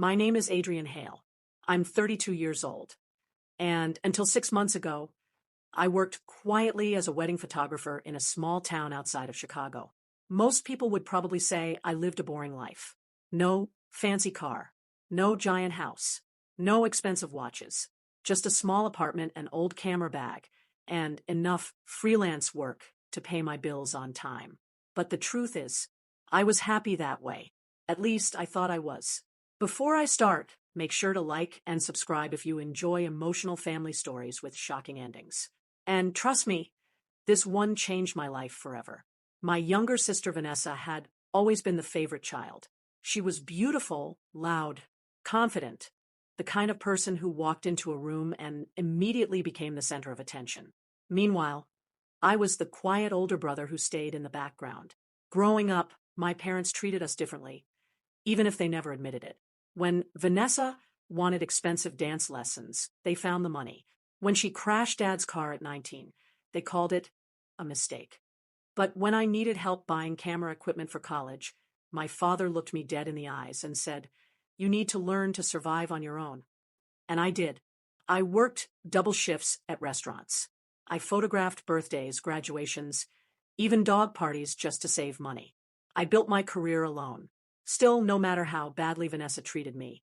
My name is Adrian Hale. I'm 32 years old. And until 6 months ago, I worked quietly as a wedding photographer in a small town outside of Chicago. Most people would probably say I lived a boring life. No fancy car, no giant house, no expensive watches, just a small apartment, an old camera bag, and enough freelance work to pay my bills on time. But the truth is, I was happy that way. At least I thought I was. Before I start, make sure to like and subscribe if you enjoy emotional family stories with shocking endings. And trust me, this one changed my life forever. My younger sister Vanessa had always been the favorite child. She was beautiful, loud, confident, the kind of person who walked into a room and immediately became the center of attention. Meanwhile, I was the quiet older brother who stayed in the background. Growing up, my parents treated us differently, even if they never admitted it. When Vanessa wanted expensive dance lessons, they found the money. When she crashed Dad's car at 19, they called it a mistake. But when I needed help buying camera equipment for college, my father looked me dead in the eyes and said, "You need to learn to survive on your own." And I did. I worked double shifts at restaurants. I photographed birthdays, graduations, even dog parties just to save money. I built my career alone. Still, no matter how badly Vanessa treated me,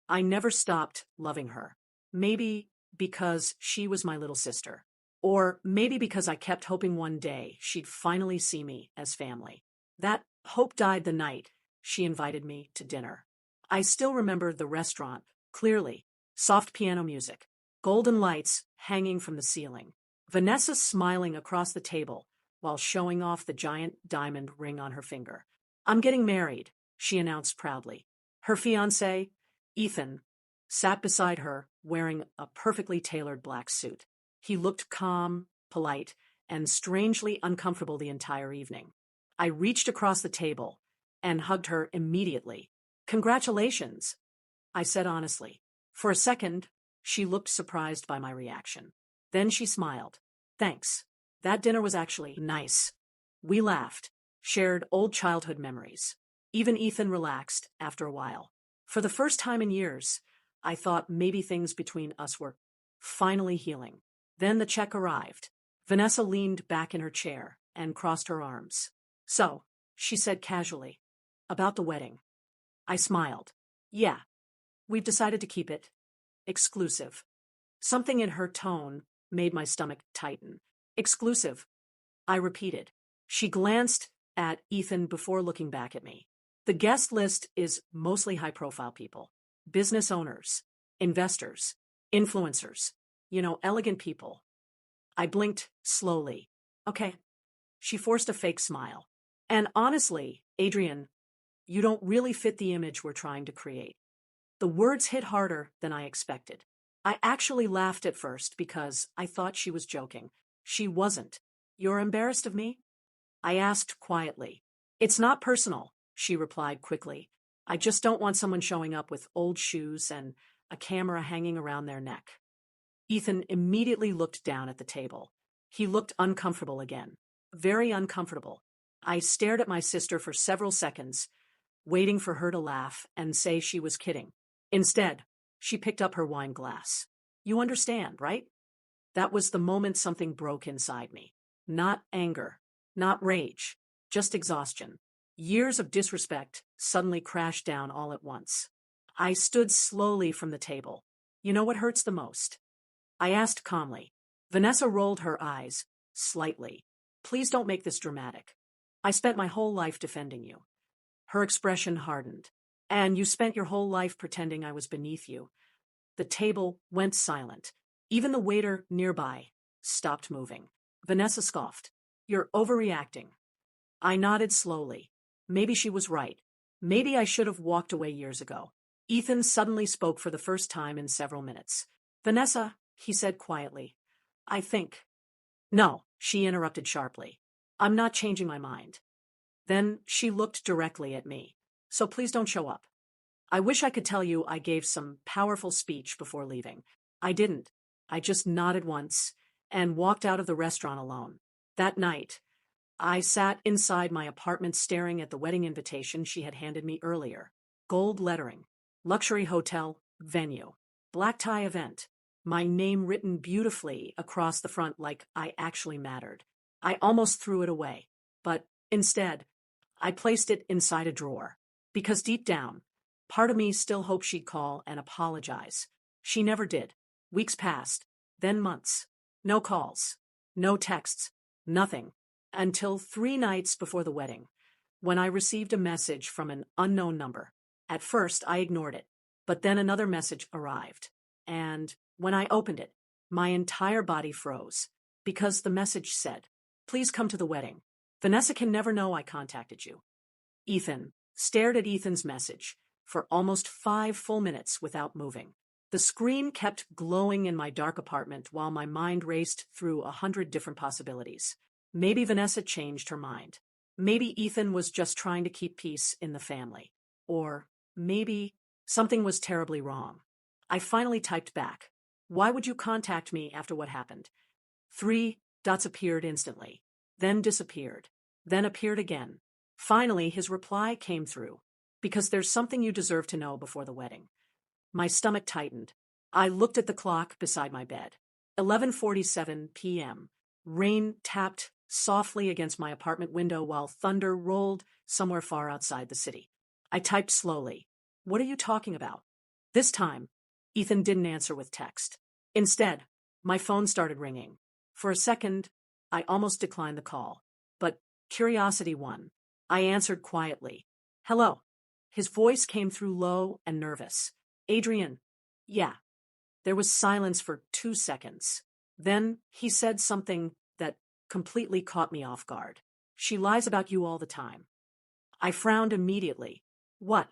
I never stopped loving her. Maybe because she was my little sister. Or maybe because I kept hoping one day she'd finally see me as family. That hope died the night she invited me to dinner. I still remember the restaurant clearly. Soft piano music, golden lights hanging from the ceiling. Vanessa smiling across the table while showing off the giant diamond ring on her finger. "I'm getting married," she announced proudly. Her fiancé, Ethan, sat beside her wearing a perfectly tailored black suit. He looked calm, polite, and strangely uncomfortable the entire evening. I reached across the table and hugged her immediately. "Congratulations," I said honestly. For a second, she looked surprised by my reaction. Then she smiled. "Thanks. That dinner was actually nice." We laughed, shared old childhood memories. Even Ethan relaxed after a while. For the first time in years, I thought maybe things between us were finally healing. Then the check arrived. Vanessa leaned back in her chair and crossed her arms. "So," she said casually, "about the wedding." I smiled. "Yeah, we've decided to keep it exclusive." Something in her tone made my stomach tighten. "Exclusive," I repeated. She glanced at Ethan before looking back at me. "The guest list is mostly high-profile people. Business owners, investors, influencers, elegant people." I blinked slowly. "Okay." She forced a fake smile. "And honestly, Adrian, you don't really fit the image we're trying to create." The words hit harder than I expected. I actually laughed at first because I thought she was joking. She wasn't. "You're embarrassed of me?" I asked quietly. "It's not personal," she replied quickly. "I just don't want someone showing up with old shoes and a camera hanging around their neck." Ethan immediately looked down at the table. He looked uncomfortable again. Very uncomfortable. I stared at my sister for several seconds, waiting for her to laugh and say she was kidding. Instead, she picked up her wine glass. "You understand, right?" That was the moment something broke inside me. Not anger, not rage, just exhaustion. Years of disrespect suddenly crashed down all at once. I stood slowly from the table. "You know what hurts the most?" I asked calmly. Vanessa rolled her eyes slightly. "Please don't make this dramatic. I spent my whole life defending you." Her expression hardened. "And you spent your whole life pretending I was beneath you." The table went silent. Even the waiter nearby stopped moving. Vanessa scoffed. "You're overreacting." I nodded slowly. Maybe she was right. Maybe I should have walked away years ago. Ethan suddenly spoke for the first time in several minutes. "Vanessa," he said quietly, "I think—" "No," she interrupted sharply. "I'm not changing my mind." Then she looked directly at me. "So please don't show up." I wish I could tell you I gave some powerful speech before leaving. I didn't. I just nodded once and walked out of the restaurant alone. That night, I sat inside my apartment staring at the wedding invitation she had handed me earlier. Gold lettering, luxury hotel, venue, black tie event. My name written beautifully across the front like I actually mattered. I almost threw it away, but instead, I placed it inside a drawer. Because deep down, part of me still hoped she'd call and apologize. She never did. Weeks passed, then months. No calls, no texts, nothing. Until 3 nights before the wedding, when I received a message from an unknown number. At first, I ignored it, but then another message arrived. And when I opened it, my entire body froze, because the message said, "Please come to the wedding. Vanessa can never know I contacted you." Ethan stared at Ethan's message for almost 5 full minutes without moving. The screen kept glowing in my dark apartment while my mind raced through 100 different possibilities. Maybe Vanessa changed her mind. Maybe Ethan was just trying to keep peace in the family. Or maybe something was terribly wrong. I finally typed back, "Why would you contact me after what happened?" 3 dots appeared instantly, then disappeared, then appeared again. Finally, his reply came through. "Because there's something you deserve to know before the wedding." My stomach tightened. I looked at the clock beside my bed. 11:47 p.m. Rain tapped softly against my apartment window while thunder rolled somewhere far outside the city. I typed slowly, "What are you talking about?" This time, Ethan didn't answer with text. Instead, my phone started ringing. For a second, I almost declined the call, but curiosity won. I answered quietly, "Hello." His voice came through low and nervous. "Adrian." "Yeah." There was silence for 2 seconds. Then he said something that completely caught me off guard. "She lies about you all the time." I frowned immediately. "What?"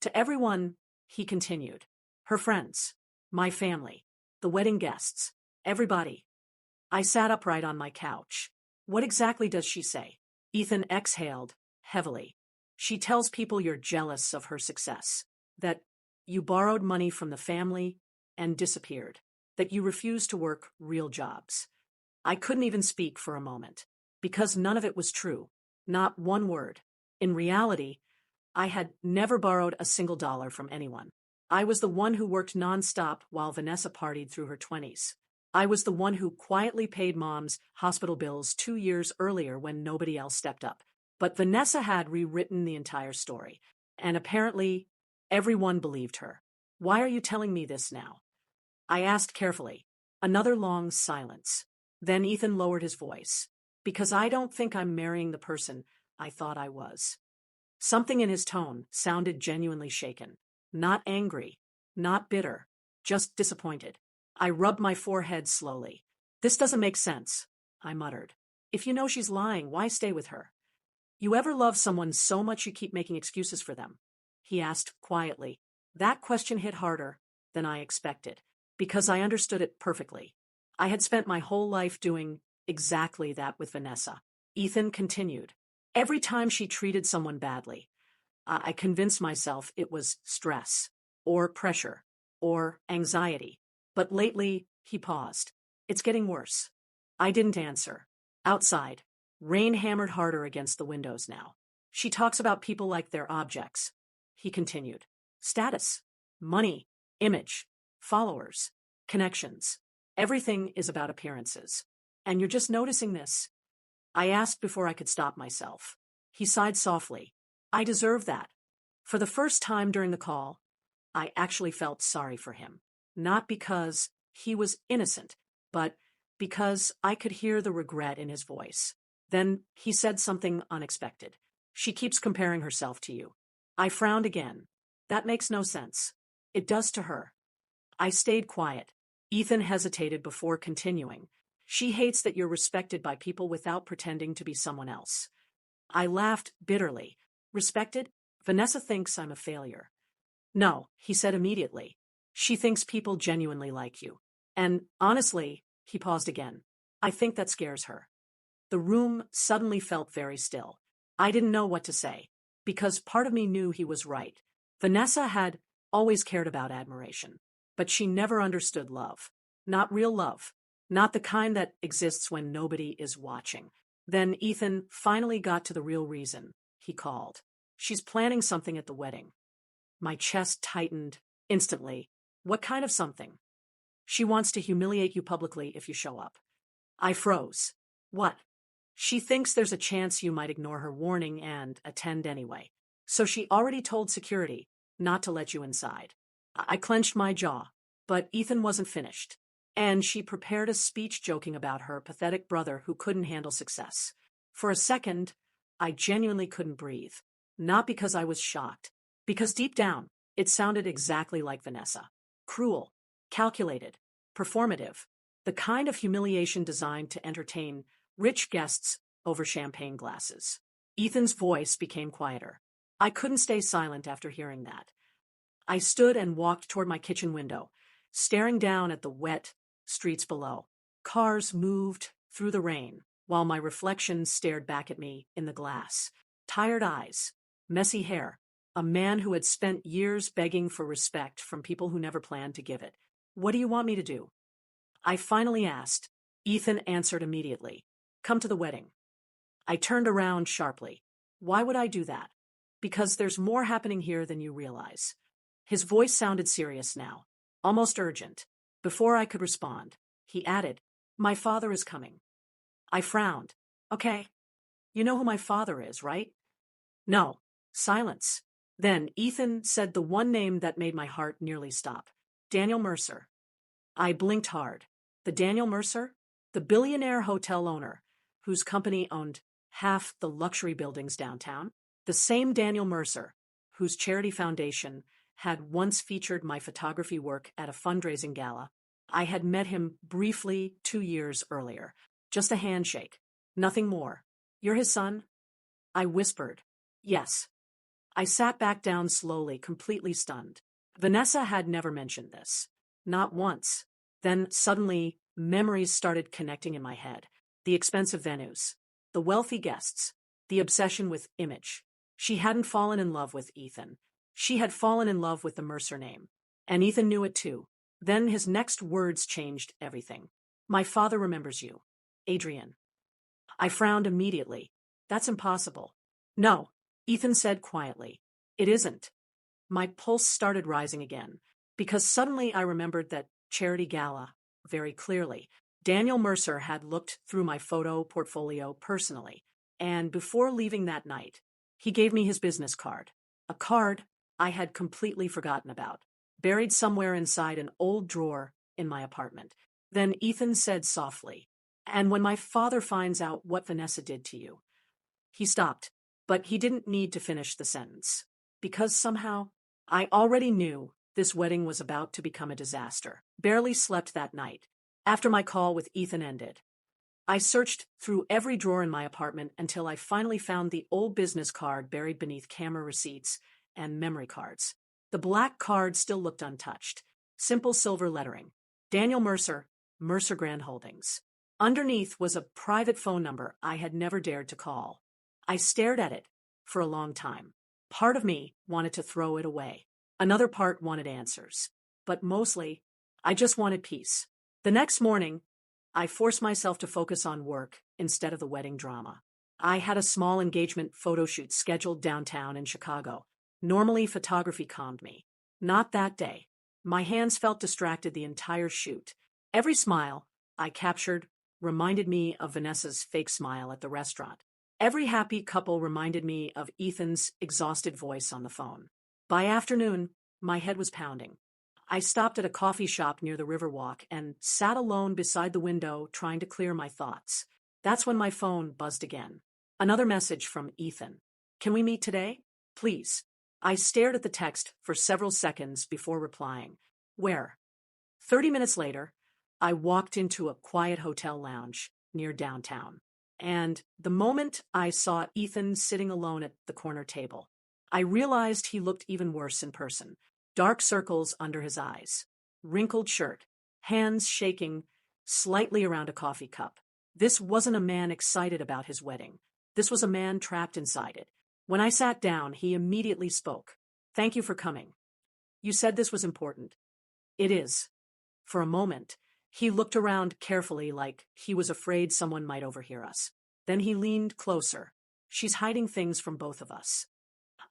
"To everyone," he continued. "Her friends, my family, the wedding guests, everybody." I sat upright on my couch. "What exactly does she say?" Ethan exhaled heavily. "She tells people you're jealous of her success, that you borrowed money from the family and disappeared, that you refused to work real jobs." I couldn't even speak for a moment, because none of it was true, not one word. In reality, I had never borrowed a single dollar from anyone. I was the one who worked nonstop while Vanessa partied through her 20s. I was the one who quietly paid Mom's hospital bills 2 years earlier when nobody else stepped up. But Vanessa had rewritten the entire story, and apparently everyone believed her. "Why are you telling me this now?" I asked carefully. Another long silence. Then Ethan lowered his voice. "Because I don't think I'm marrying the person I thought I was." Something in his tone sounded genuinely shaken. Not angry, not bitter, just disappointed. I rubbed my forehead slowly. "This doesn't make sense," I muttered. "If you know she's lying, why stay with her?" "You ever love someone so much you keep making excuses for them?" he asked quietly. That question hit harder than I expected, because I understood it perfectly. I had spent my whole life doing exactly that with Vanessa. Ethan continued. "Every time she treated someone badly, I convinced myself it was stress, or pressure, or anxiety. But lately," he paused. "It's getting worse." I didn't answer. Outside, rain hammered harder against the windows now. "She talks about people like they're objects," he continued. "Status, money, image, followers, connections. Everything is about appearances. And you're just noticing this." I asked before I could stop myself. He sighed softly. "I deserve that." For the first time during the call, I actually felt sorry for him. Not because he was innocent, but because I could hear the regret in his voice. Then he said something unexpected. "She keeps comparing herself to you." I frowned again. "That makes no sense." "It does to her." I stayed quiet. Ethan hesitated before continuing. "She hates that you're respected by people without pretending to be someone else." I laughed bitterly. "Respected? Vanessa thinks I'm a failure." "No," he said immediately. "She thinks people genuinely like you. And honestly," he paused again, "I think that scares her." The room suddenly felt very still. I didn't know what to say, because part of me knew he was right. Vanessa had always cared about admiration, but she never understood love. Not real love. Not the kind that exists when nobody is watching. Then Ethan finally got to the real reason. He called. "She's planning something at the wedding." My chest tightened Instantly. What kind of something? She wants to humiliate you publicly if you show up. I froze. What? She thinks there's a chance you might ignore her warning and attend anyway. So she already told security not to let you inside. I clenched my jaw, but Ethan wasn't finished. And she prepared a speech joking about her pathetic brother who couldn't handle success. For a second, I genuinely couldn't breathe. Not because I was shocked, because deep down, it sounded exactly like Vanessa. Cruel, calculated, performative, the kind of humiliation designed to entertain rich guests over champagne glasses. Ethan's voice became quieter. I couldn't stay silent after hearing that. I stood and walked toward my kitchen window, staring down at the wet streets below. Cars moved through the rain, while my reflection stared back at me in the glass. Tired eyes, messy hair, a man who had spent years begging for respect from people who never planned to give it. What do you want me to do? I finally asked. Ethan answered immediately. Come to the wedding. I turned around sharply. Why would I do that? Because there's more happening here than you realize. His voice sounded serious now, almost urgent. Before I could respond, he added, My father is coming. I frowned. Okay. You know who my father is, right? No. Silence. Then Ethan said the one name that made my heart nearly stop. Daniel Mercer. I blinked hard. The Daniel Mercer? The billionaire hotel owner, whose company owned half the luxury buildings downtown? The same Daniel Mercer, whose charity foundation had once featured my photography work at a fundraising gala. I had met him briefly 2 years earlier. Just a handshake. Nothing more. You're his son? I whispered. Yes. I sat back down slowly, completely stunned. Vanessa had never mentioned this. Not once. Then, suddenly, memories started connecting in my head. The expensive venues, the wealthy guests, the obsession with image. She hadn't fallen in love with Ethan. She had fallen in love with the Mercer name. And Ethan knew it too. Then his next words changed everything. My father remembers you. Adrian. I frowned immediately. That's impossible. No, Ethan said quietly. It isn't. My pulse started rising again, because suddenly I remembered that charity gala very clearly. Daniel Mercer had looked through my photo portfolio personally, and before leaving that night, he gave me his business card, a card I had completely forgotten about, buried somewhere inside an old drawer in my apartment. Then Ethan said softly, And when my father finds out what Vanessa did to you. He stopped, but he didn't need to finish the sentence, because somehow I already knew this wedding was about to become a disaster. Barely slept that night. After my call with Ethan ended, I searched through every drawer in my apartment until I finally found the old business card buried beneath camera receipts and memory cards. The black card still looked untouched. Simple silver lettering. Daniel Mercer, Mercer Grand Holdings. Underneath was a private phone number I had never dared to call. I stared at it for a long time. Part of me wanted to throw it away. Another part wanted answers. But mostly, I just wanted peace. The next morning, I forced myself to focus on work instead of the wedding drama. I had a small engagement photo shoot scheduled downtown in Chicago. Normally, photography calmed me. Not that day. My hands felt distracted the entire shoot. Every smile I captured reminded me of Vanessa's fake smile at the restaurant. Every happy couple reminded me of Ethan's exhausted voice on the phone. By afternoon, my head was pounding. I stopped at a coffee shop near the Riverwalk and sat alone beside the window trying to clear my thoughts. That's when my phone buzzed again. Another message from Ethan. Can we meet today? Please. I stared at the text for several seconds before replying. Where? 30 minutes later, I walked into a quiet hotel lounge near downtown. And the moment I saw Ethan sitting alone at the corner table, I realized he looked even worse in person. Dark circles under his eyes, wrinkled shirt, hands shaking slightly around a coffee cup. This wasn't a man excited about his wedding. This was a man trapped inside it. When I sat down, he immediately spoke. Thank you for coming. You said this was important. It is. For a moment, he looked around carefully like he was afraid someone might overhear us. Then he leaned closer. She's hiding things from both of us.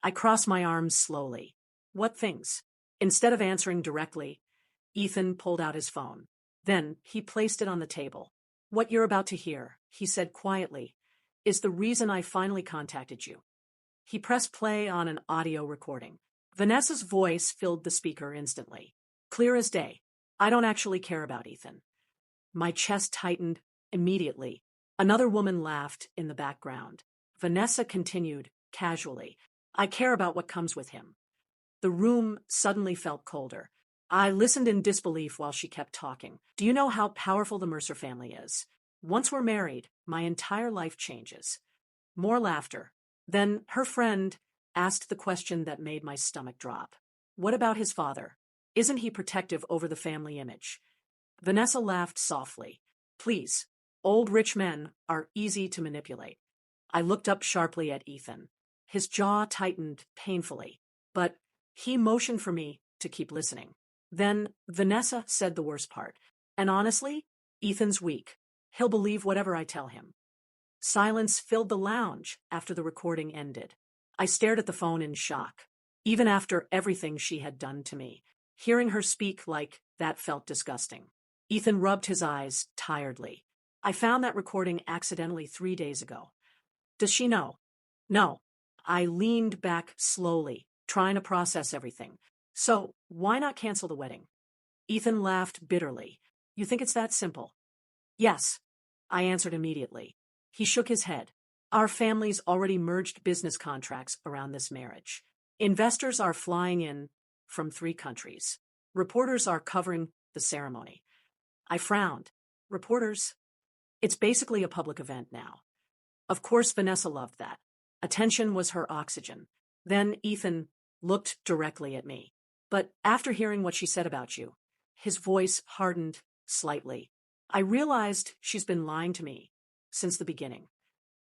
I crossed my arms slowly. What things? Instead of answering directly, Ethan pulled out his phone. Then he placed it on the table. "What you're about to hear," he said quietly, "is the reason I finally contacted you." He pressed play on an audio recording. Vanessa's voice filled the speaker instantly. Clear as day. "I don't actually care about Ethan." My chest tightened immediately. Another woman laughed in the background. Vanessa continued, casually, "I care about what comes with him." The room suddenly felt colder. I listened in disbelief while she kept talking. "Do you know how powerful the Mercer family is? Once we're married, my entire life changes." More laughter. Then her friend asked the question that made my stomach drop. "What about his father? Isn't he protective over the family image?" Vanessa laughed softly. "Please, old rich men are easy to manipulate." I looked up sharply at Ethan. His jaw tightened painfully, but he motioned for me to keep listening. Then Vanessa said the worst part. "And honestly, Ethan's weak. He'll believe whatever I tell him." Silence filled the lounge after the recording ended. I stared at the phone in shock. Even after everything she had done to me, hearing her speak like that felt disgusting. Ethan rubbed his eyes tiredly. "I found that recording accidentally 3 days ago." "Does she know?" "No." I leaned back slowly, trying to process everything. "So, why not cancel the wedding?" Ethan laughed bitterly. "You think it's that simple?" "Yes," I answered immediately. He shook his head. "Our families already merged business contracts around this marriage. Investors are flying in from 3 countries. Reporters are covering the ceremony." I frowned. "Reporters? It's basically a public event now." Of course, Vanessa loved that. Attention was her oxygen. Then Ethan looked directly at me. "But after hearing what she said about you," his voice hardened slightly, "I realized she's been lying to me since the beginning."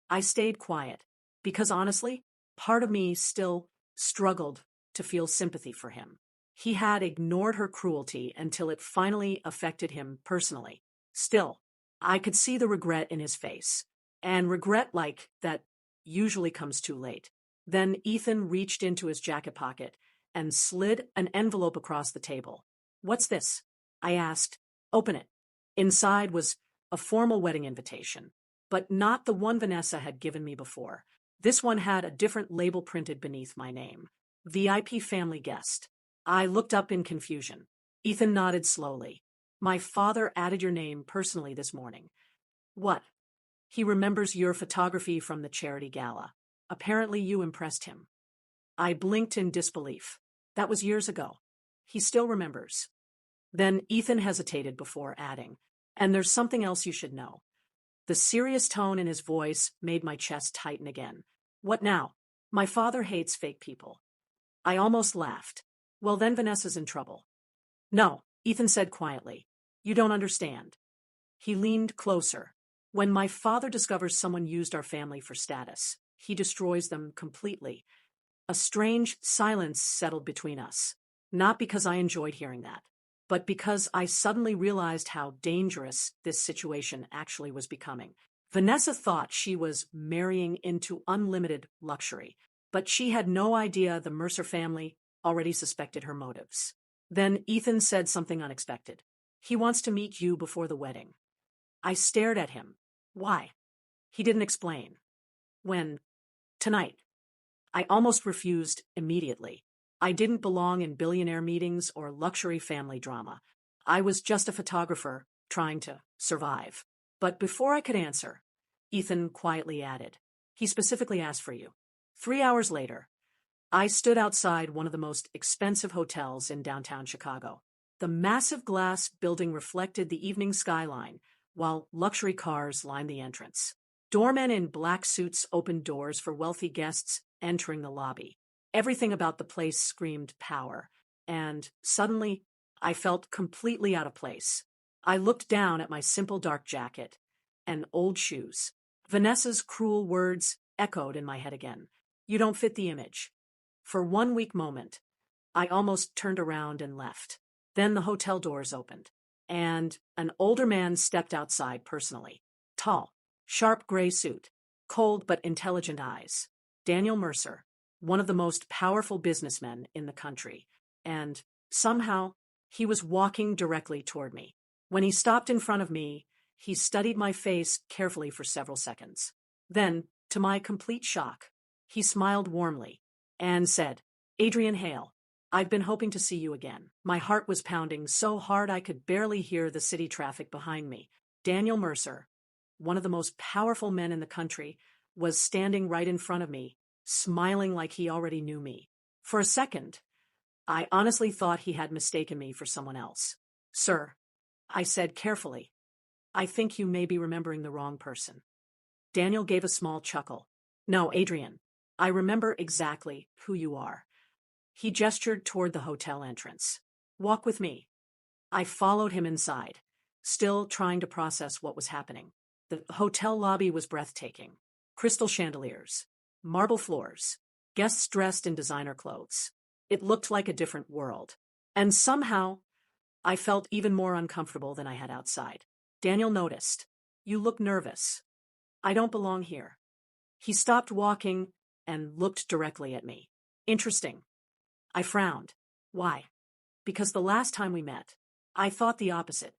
I stayed quiet because honestly, part of me still struggled to feel sympathy for him. He had ignored her cruelty until it finally affected him personally. Still, I could see the regret in his face, and regret like that usually comes too late. Then Ethan reached into his jacket pocket and slid an envelope across the table. "What's this?" I asked. "Open it." Inside was a formal wedding invitation, but not the one Vanessa had given me before. This one had a different label printed beneath my name. VIP family guest. I looked up in confusion. Ethan nodded slowly. "My father added your name personally this morning." "What?" "He remembers your photography from the charity gala. Apparently you impressed him." I blinked in disbelief. That was years ago. "He still remembers." Then Ethan hesitated before adding, "And there's something else you should know." The serious tone in his voice made my chest tighten again. "What now?" "My father hates fake people." I almost laughed. "Well, then Vanessa's in trouble." "No," Ethan said quietly. "You don't understand." He leaned closer. "When my father discovers someone used our family for status, he destroys them completely." A strange silence settled between us, not because I enjoyed hearing that, but because I suddenly realized how dangerous this situation actually was becoming. Vanessa thought she was marrying into unlimited luxury, but she had no idea the Mercer family already suspected her motives. Then Ethan said something unexpected. "He wants to meet you before the wedding." I stared at him. "Why?" He didn't explain. "When?" "Tonight." I almost refused immediately. I didn't belong in billionaire meetings or luxury family drama. I was just a photographer trying to survive. But before I could answer, Ethan quietly added, "He specifically asked for you." 3 hours later, I stood outside one of the most expensive hotels in downtown Chicago. The massive glass building reflected the evening skyline, while luxury cars lined the entrance. Doormen in black suits opened doors for wealthy guests entering the lobby. Everything about the place screamed power, and suddenly I felt completely out of place. I looked down at my simple dark jacket and old shoes. Vanessa's cruel words echoed in my head again. "You don't fit the image." For one weak moment, I almost turned around and left. Then the hotel doors opened, and an older man stepped outside personally. Tall, sharp gray suit, cold but intelligent eyes. Daniel Mercer, one of the most powerful businessmen in the country. And Somehow, he was walking directly toward me. When he stopped in front of me, he studied my face carefully for several seconds. Then, to my complete shock, he smiled warmly and said, "Adrian Hale, I've been hoping to see you again." My heart was pounding so hard I could barely hear the city traffic behind me. Daniel Mercer, one of the most powerful men in the country, was standing right in front of me, smiling like he already knew me. For a second, I honestly thought he had mistaken me for someone else. "Sir," I said carefully, "I think you may be remembering the wrong person." Daniel gave a small chuckle. "No, Adrian, I remember exactly who you are." He gestured toward the hotel entrance. "Walk with me." I followed him inside, still trying to process what was happening. The hotel lobby was breathtaking. Crystal chandeliers, marble floors, guests dressed in designer clothes. It looked like a different world. And somehow, I felt even more uncomfortable than I had outside. Daniel noticed. "You look nervous." "I don't belong here." He stopped walking and looked directly at me. "Interesting." I frowned. "Why?" "Because the last time we met, I thought the opposite."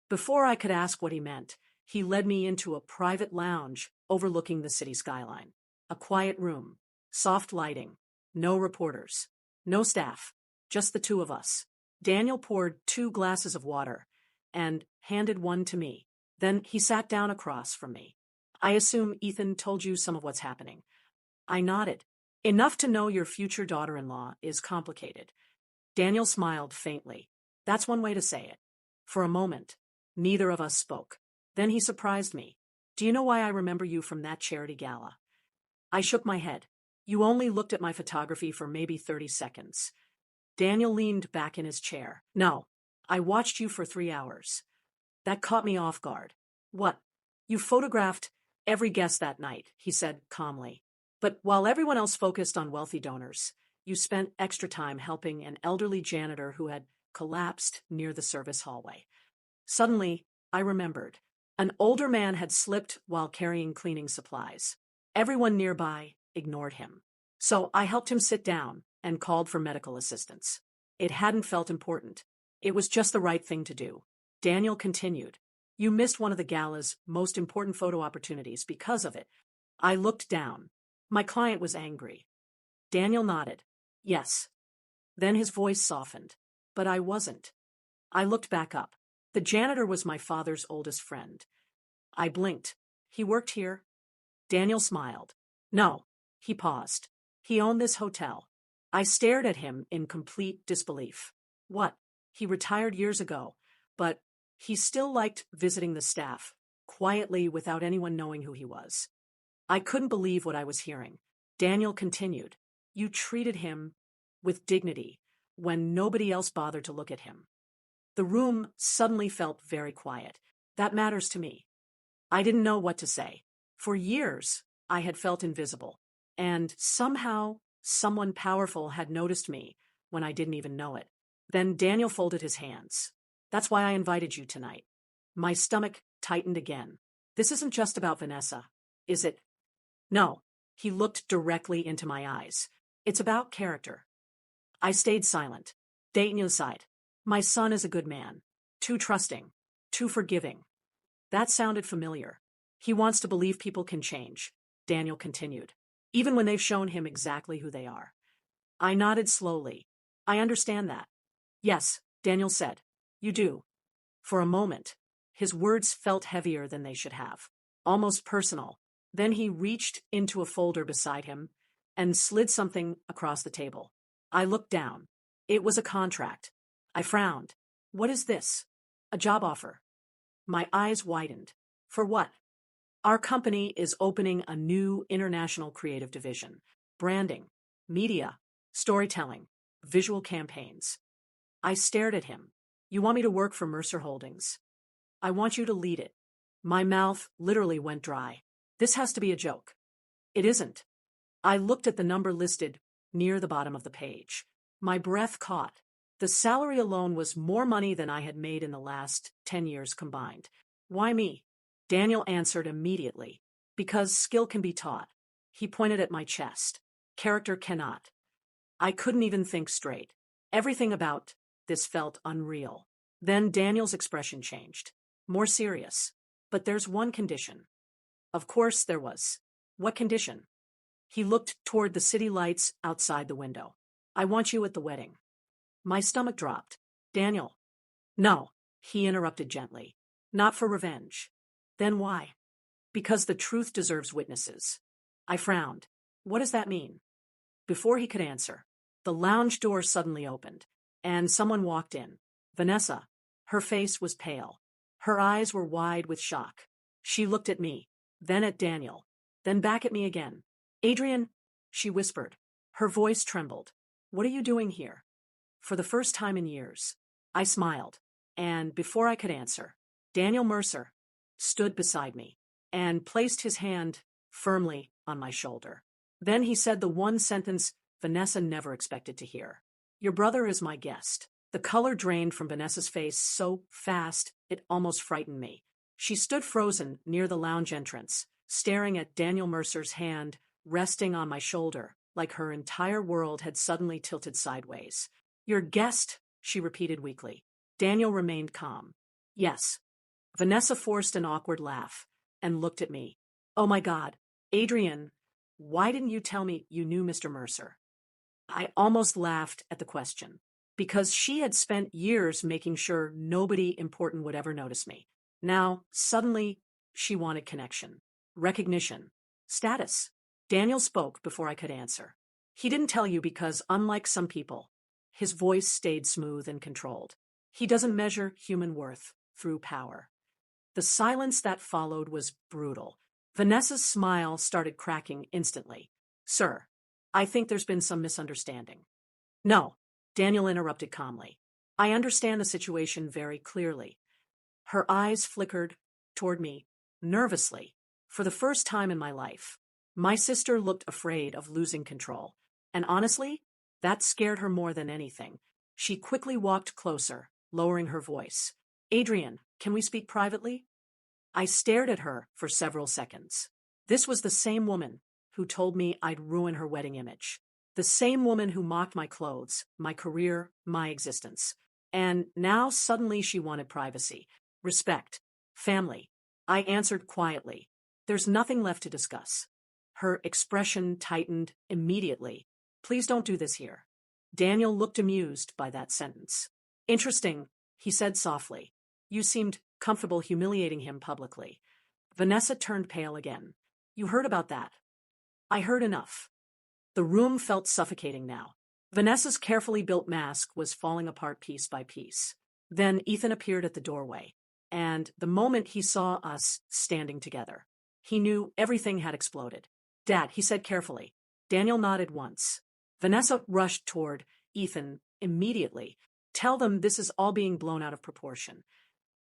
Before I could ask what he meant, he led me into a private lounge overlooking the city skyline. A quiet room, soft lighting, no reporters, no staff, just the two of us. Daniel poured 2 glasses of water and handed one to me. Then he sat down across from me. "I assume Ethan told you some of what's happening." I nodded. "Enough to know your future daughter-in-law is complicated." Daniel smiled faintly. That's one way to say it. For a moment, neither of us spoke. Then he surprised me. "Do you know why I remember you from that charity gala?" I shook my head. "You only looked at my photography for maybe 30 seconds. Daniel leaned back in his chair. "No, I watched you for 3 hours. That caught me off guard." "What?" "You photographed every guest that night," he said calmly. "But while everyone else focused on wealthy donors, you spent extra time helping an elderly janitor who had collapsed near the service hallway." Suddenly, I remembered. An older man had slipped while carrying cleaning supplies. Everyone nearby ignored him. So I helped him sit down and called for medical assistance. It hadn't felt important. It was just the right thing to do. Daniel continued. "You missed one of the gala's most important photo opportunities because of it." I looked down. My client was angry. Daniel nodded. "Yes." Then his voice softened. But I wasn't. I looked back up. The janitor was my father's oldest friend. I blinked. "He worked here?" Daniel smiled. "No." He paused. "He owned this hotel." I stared at him in complete disbelief. "What?" "He retired years ago, but he still liked visiting the staff, quietly without anyone knowing who he was." I couldn't believe what I was hearing. Daniel continued. "You treated him with dignity when nobody else bothered to look at him." The room suddenly felt very quiet. That matters to me. I didn't know what to say. For years, I had felt invisible. And somehow, someone powerful had noticed me when I didn't even know it. Then Daniel folded his hands. "That's why I invited you tonight." My stomach tightened again. "This isn't just about Vanessa, is it?" "No." He looked directly into my eyes. "It's about character." I stayed silent. Daniel sighed. "My son is a good man. Too trusting. Too forgiving." That sounded familiar. "He wants to believe people can change," Daniel continued, "even when they've shown him exactly who they are." I nodded slowly. "I understand that." "Yes," Daniel said. "You do." For a moment, his words felt heavier than they should have, almost personal. Then he reached into a folder beside him and slid something across the table. I looked down. It was a contract. I frowned. "What is this?" "A job offer." My eyes widened. "For what?" "Our company is opening a new international creative division. Branding, media, storytelling, visual campaigns." I stared at him. "You want me to work for Mercer Holdings?" "I want you to lead it." My mouth literally went dry. "This has to be a joke." "It isn't." I looked at the number listed near the bottom of the page. My breath caught. The salary alone was more money than I had made in the last 10 years combined. "Why me?" Daniel answered immediately. "Because skill can be taught." He pointed at my chest. "Character cannot." I couldn't even think straight. Everything about this felt unreal. Then Daniel's expression changed. More serious. But there's one condition. Of course there was. What condition? He looked toward the city lights outside the window. I want you at the wedding. My stomach dropped. Daniel. No, he interrupted gently. Not for revenge. Then why? Because the truth deserves witnesses. I frowned. What does that mean? Before he could answer, the lounge door suddenly opened, and someone walked in. Vanessa. Her face was pale. Her eyes were wide with shock. She looked at me, then at Daniel, then back at me again. Adrian, she whispered. Her voice trembled. What are you doing here? For the first time in years, I smiled, and before I could answer, Daniel Mercer stood beside me and placed his hand firmly on my shoulder. Then he said the one sentence Vanessa never expected to hear. Your brother is my guest. The color drained from Vanessa's face so fast it almost frightened me. She stood frozen near the lounge entrance, staring at Daniel Mercer's hand resting on my shoulder, like her entire world had suddenly tilted sideways. Your guest, she repeated weakly. Daniel remained calm. Yes. Vanessa forced an awkward laugh and looked at me. Oh my God, Adrian, why didn't you tell me you knew Mr. Mercer? I almost laughed at the question, because she had spent years making sure nobody important would ever notice me. Now, suddenly, she wanted connection, recognition, status. Daniel spoke before I could answer. He didn't tell you because, unlike some people, his voice stayed smooth and controlled. He doesn't measure human worth through power. The silence that followed was brutal. Vanessa's smile started cracking instantly. Sir, I think there's been some misunderstanding. No, Daniel interrupted calmly. I understand the situation very clearly. Her eyes flickered toward me, nervously, for the first time in my life. My sister looked afraid of losing control, and honestly, that scared her more than anything. She quickly walked closer, lowering her voice. Adrian, can we speak privately? I stared at her for several seconds. This was the same woman who told me I'd ruin her wedding image. The same woman who mocked my clothes, my career, my existence. And now suddenly she wanted privacy, respect, family. I answered quietly. There's nothing left to discuss. Her expression tightened immediately. Please don't do this here. Daniel looked amused by that sentence. Interesting, he said softly. You seemed comfortable humiliating him publicly. Vanessa turned pale again. You heard about that? I heard enough. The room felt suffocating now. Vanessa's carefully built mask was falling apart piece by piece. Then Ethan appeared at the doorway, and the moment he saw us standing together, he knew everything had exploded. Dad, he said carefully. Daniel nodded once. Vanessa rushed toward Ethan immediately. Tell them this is all being blown out of proportion.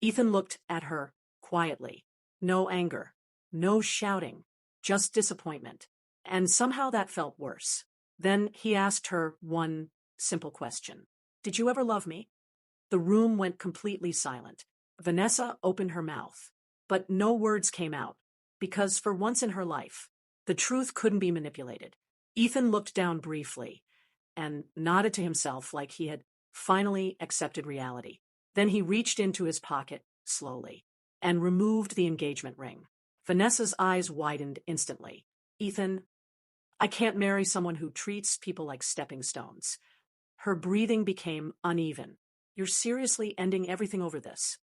Ethan looked at her quietly. No anger, no shouting, just disappointment. And somehow that felt worse. Then he asked her one simple question. Did you ever love me? The room went completely silent. Vanessa opened her mouth, but no words came out, because for once in her life, the truth couldn't be manipulated. Ethan looked down briefly and nodded to himself like he had finally accepted reality. Then he reached into his pocket slowly and removed the engagement ring. Vanessa's eyes widened instantly. Ethan, I can't marry someone who treats people like stepping stones. Her breathing became uneven. You're seriously ending everything over this?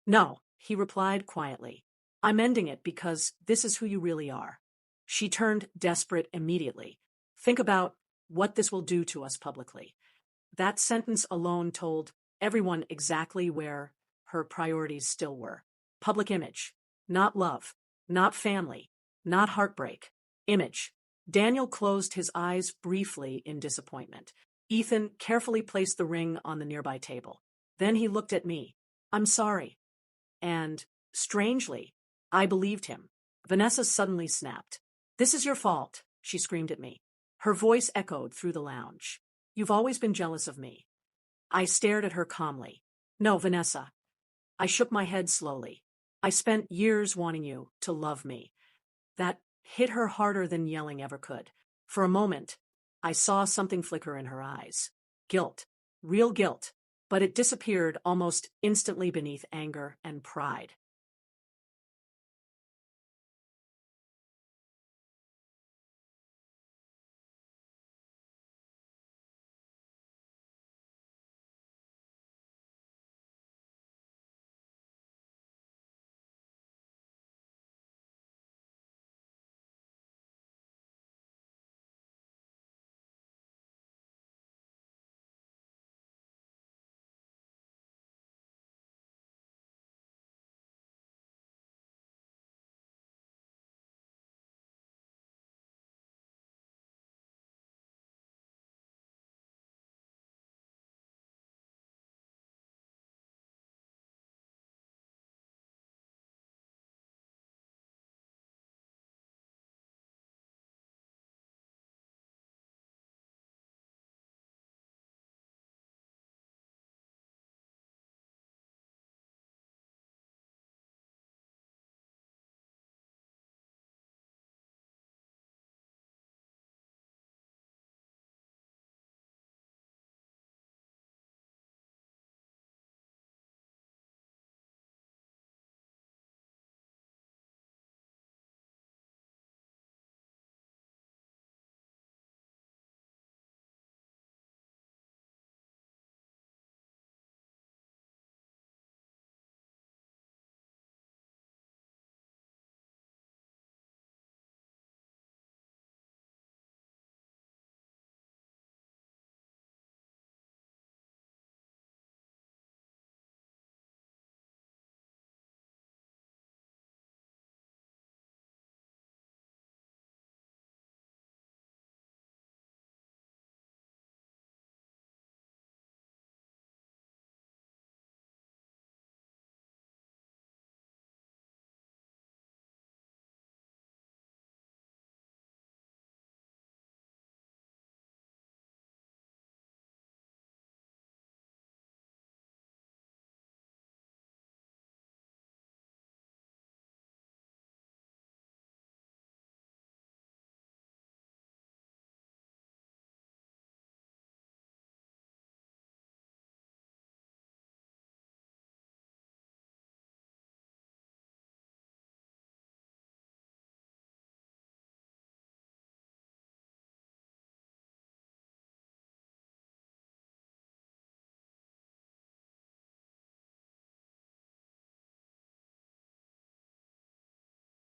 No, he replied quietly. I'm ending it because this is who you really are. She turned desperate immediately. Think about what this will do to us publicly. That sentence alone told everyone exactly where her priorities still were. Public image, not love, not family, not heartbreak. Image. Daniel closed his eyes briefly in disappointment. Ethan carefully placed the ring on the nearby table. Then he looked at me. I'm sorry. And, strangely, I believed him. Vanessa suddenly snapped. This is your fault, she screamed at me. Her voice echoed through the lounge. You've always been jealous of me. I stared at her calmly. No, Vanessa. I shook my head slowly. I spent years wanting you to love me. That hit her harder than yelling ever could. For a moment, I saw something flicker in her eyes. Guilt. Real guilt. but it disappeared almost instantly beneath anger and pride.